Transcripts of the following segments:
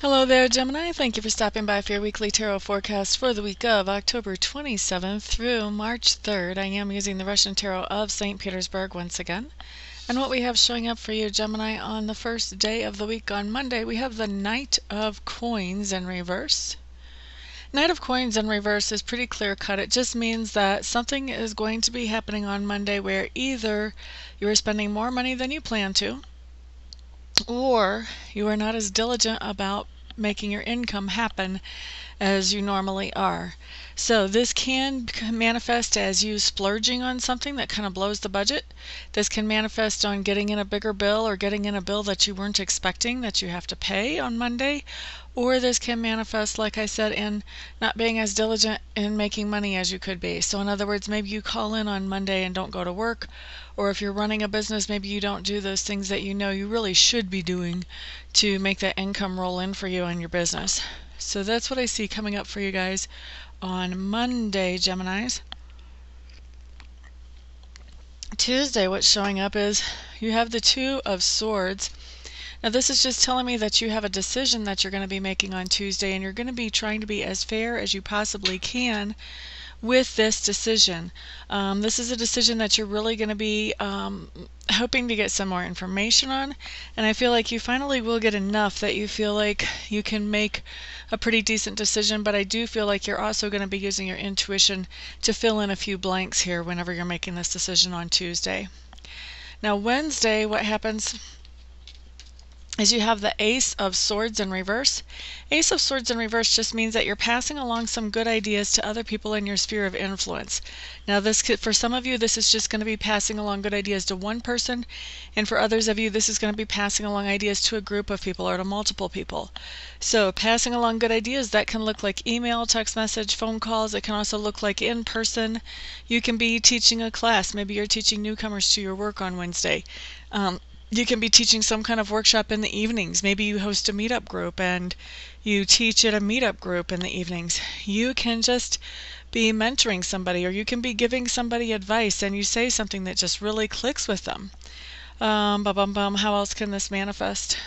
Hello there, Gemini. Thank you for stopping by for your weekly tarot forecast for the week of October 27th through March 3rd. I am using the Russian Tarot of St. Petersburg once again. And what we have showing up for you, Gemini, on the first day of the week on Monday, we have the Knight of Coins in reverse. Knight of Coins in reverse is pretty clear cut. It just means that something is going to be happening on Monday where either you are spending more money than you plan to, or you are not as diligent about making your income happen as you normally are. So this can manifest as you splurging on something that kind of blows the budget. This can manifest on getting in a bigger bill or getting in a bill that you weren't expecting that you have to pay on Monday. Or this can manifest, like I said, in not being as diligent in making money as you could be. So in other words, maybe you call in on Monday and don't go to work. Or if you're running a business, maybe you don't do those things that you know you really should be doing to make that income roll in for you and your business. So that's what I see coming up for you guys on Monday, Geminis. Tuesday, what's showing up is you have the Two of Swords. Now this is just telling me that you have a decision that you're going to be making on Tuesday, and you're going to be trying to be as fair as you possibly can with this decision. This is a decision that you're really going to be hoping to get some more information on, and I feel like you finally will get enough that you feel like you can make a pretty decent decision, but I do feel like you're also going to be using your intuition to fill in a few blanks here whenever you're making this decision on Tuesday. Now Wednesday, what happens is you have the Ace of Swords in reverse. Ace of Swords in reverse just means that you're passing along some good ideas to other people in your sphere of influence. Now this could, for some of you, this is just going to be passing along good ideas to one person, and for others of you, this is going to be passing along ideas to a group of people or to multiple people. So passing along good ideas, that can look like email, text message, phone calls. It can also look like in person. You can be teaching a class. Maybe you're teaching newcomers to your work on Wednesday. You can be teaching some kind of workshop in the evenings. Maybe you host a meetup group and you teach at a meetup group in the evenings. You can just be mentoring somebody, or you can be giving somebody advice and you say something that just really clicks with them. How else can this manifest?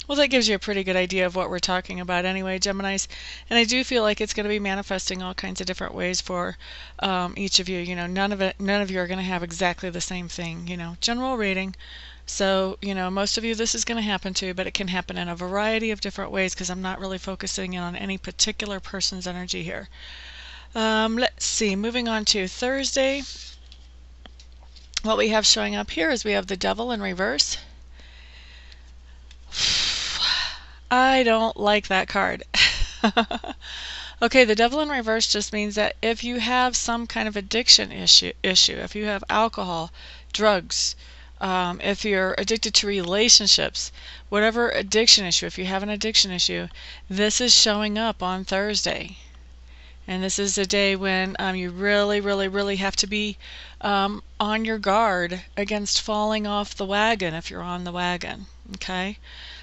Well, that gives you a pretty good idea of what we're talking about anyway, Geminis. And I do feel like it's going to be manifesting all kinds of different ways for each of you. You know, none of you are going to have exactly the same thing. You know, general rating. So, you know, most of you this is going to happen to, but it can happen in a variety of different ways because I'm not really focusing in on any particular person's energy here. Let's see, moving on to Thursday. What we have showing up here is we have the Devil in reverse. I don't like that card. Okay, the Devil in reverse just means that if you have some kind of addiction issue, if you have alcohol, drugs, if you're addicted to relationships, whatever addiction issue, if you have an addiction issue, this is showing up on Thursday. And this is a day when you really have to be on your guard against falling off the wagon if you're on the wagon. Okay?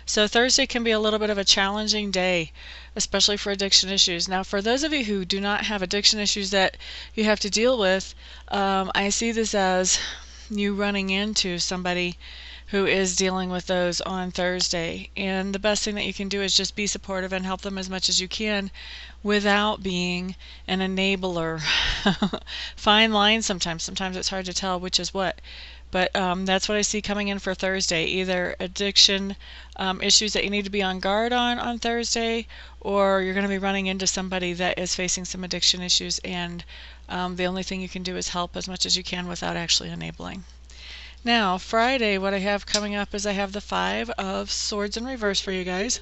So Thursday can be a little bit of a challenging day, especially for addiction issues. Now, for those of you who do not have addiction issues that you have to deal with, I see this as you running into somebody who is dealing with those on Thursday. And the best thing that you can do is just be supportive and help them as much as you can without being an enabler. Fine line sometimes. Sometimes it's hard to tell which is what. But that's what I see coming in for Thursday. Either addiction issues that you need to be on guard on Thursday, or you're going to be running into somebody that is facing some addiction issues, and the only thing you can do is help as much as you can without actually enabling. Now, Friday, what I have coming up is I have the Five of Swords in reverse for you guys.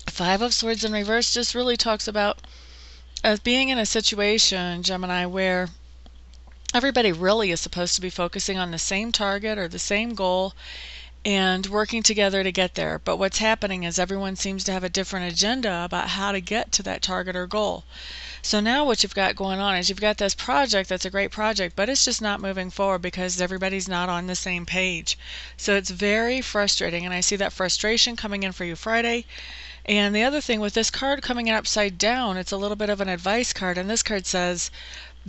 Five of Swords in reverse just really talks about being in a situation, Gemini, where everybody really is supposed to be focusing on the same target or the same goal and working together to get there. But what's happening is everyone seems to have a different agenda about how to get to that target or goal. So now what you've got going on is you've got this project that's a great project, but it's just not moving forward because everybody's not on the same page. So it's very frustrating, and I see that frustration coming in for you Friday. And the other thing with this card coming in upside down, it's a little bit of an advice card, and this card says,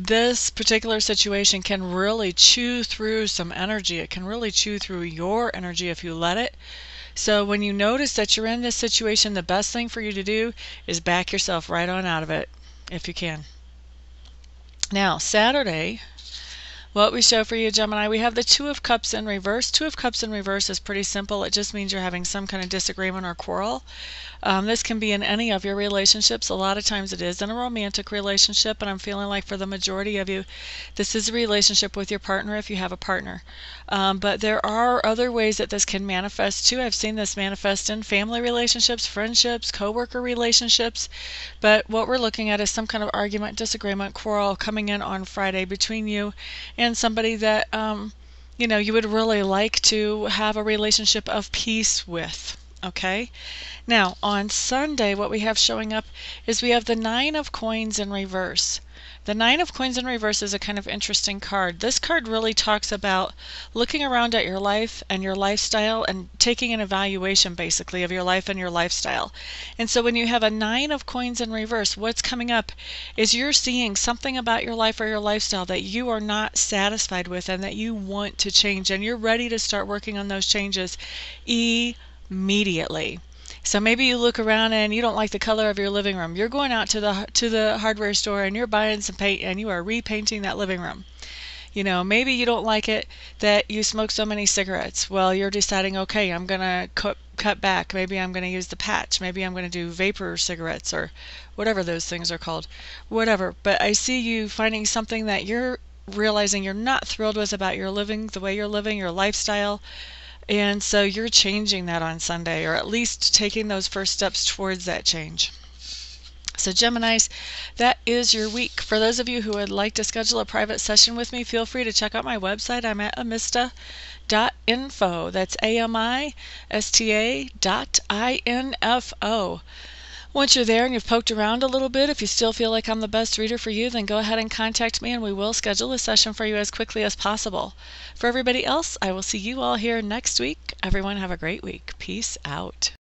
this particular situation can really chew through some energy. It can really chew through your energy if you let it. So when you notice that you're in this situation, the best thing for you to do is back yourself right on out of it if you can. Now, Saturday, what we show for you, Gemini, we have the Two of Cups in reverse. Two of Cups in reverse is pretty simple. It just means you're having some kind of disagreement or quarrel. This can be in any of your relationships. A lot of times it is in a romantic relationship, and I'm feeling like for the majority of you, this is a relationship with your partner if you have a partner. But there are other ways that this can manifest too. I've seen this manifest in family relationships, friendships, co-worker relationships. But what we're looking at is some kind of argument, disagreement, quarrel coming in on Friday between you and somebody that you would really like to have a relationship of peace with. Okay, now on Sunday what we have showing up is we have the Nine of Coins in reverse. The Nine of Coins in reverse is a kind of interesting card. This card really talks about looking around at your life and your lifestyle and taking an evaluation basically of your life and your lifestyle. And so when you have a Nine of Coins in reverse, what's coming up is you're seeing something about your life or your lifestyle that you are not satisfied with and that you want to change, and you're ready to start working on those changes immediately. So maybe you look around and you don't like the color of your living room. You're going out to the hardware store and you're buying some paint and you are repainting that living room. Maybe you don't like it that you smoke so many cigarettes. Well, you're deciding, okay, I'm going to cut back. Maybe I'm going to use the patch. Maybe I'm going to do vapor cigarettes or whatever those things are called. Whatever. But I see you finding something that you're realizing you're not thrilled with about your living, the way you're living, your lifestyle. And so you're changing that on Sunday, or at least taking those first steps towards that change. So Geminis, that is your week. For those of you who would like to schedule a private session with me, feel free to check out my website. I'm at amista.info. That's amista.info. Once you're there and you've poked around a little bit, if you still feel like I'm the best reader for you, then go ahead and contact me and we will schedule a session for you as quickly as possible. For everybody else, I will see you all here next week. Everyone have a great week. Peace out.